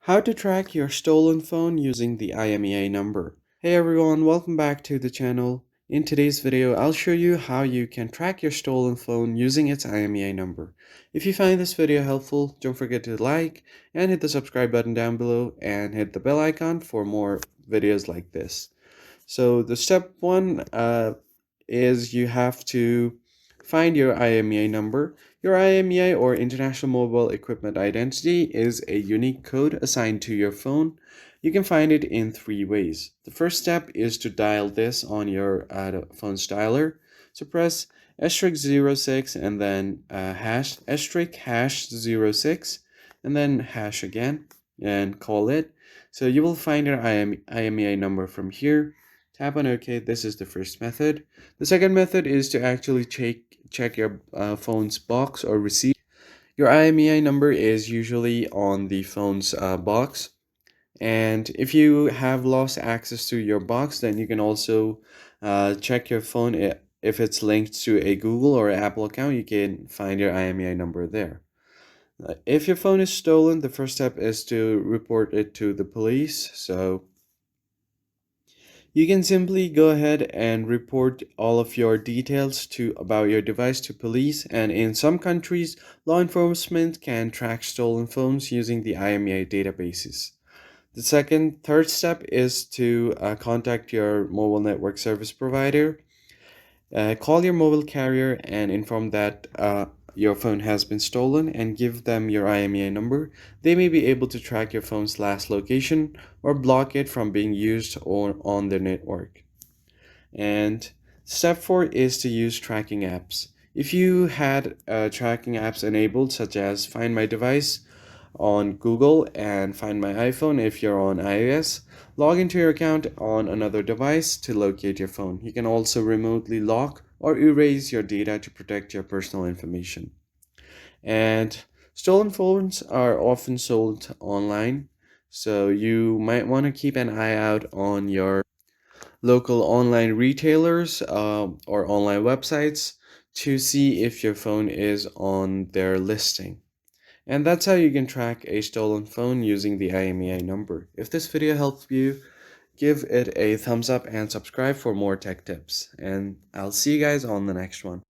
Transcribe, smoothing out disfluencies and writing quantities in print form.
How to track your stolen phone using the IMEI number. Hey everyone, welcome back to the channel. In today's video, I'll show you how you can track your stolen phone using its IMEI number. If you find this video helpful, don't forget to like and hit the subscribe button down below and hit the bell icon for more videos like this. So the step one is you have to find your IMEI number. Your IMEI or International Mobile Equipment Identity is a unique code assigned to your phone. You can find it in three ways. The first step is to dial this on your phone's dialer. So press *06 and then hash *#06 and then hash again and call it. So you will find your IMEI number from here. Tap on OK. This is the first method. The second method is to actually check your phone's box or receipt. Your IMEI number is usually on the phone's box. And if you have lost access to your box, then you can also check your phone. If it's linked to a Google or Apple account, you can find your IMEI number there. If your phone is stolen, the first step is to report it to the police. So you can simply go ahead and report all of your details about your device to police, and in some countries, law enforcement can track stolen phones using the IMEI databases. The third step is to contact your mobile network service provider. Call your mobile carrier and inform that your phone has been stolen and give them your IMEI number. They may be able to track your phone's last location or block it from being used on their network. And step 4 is to use tracking apps. If you had tracking apps enabled, such as Find My Device on Google and Find My iPhone if you're on iOS, log into your account on another device to locate your phone. You can also remotely lock or erase your data to protect your personal information. And stolen phones are often sold online, so you might want to keep an eye out on your local online retailers or online websites to see if your phone is on their listing. And that's how you can track a stolen phone using the IMEI number. If this video helped you, give it a thumbs up and subscribe for more tech tips. And I'll see you guys on the next one.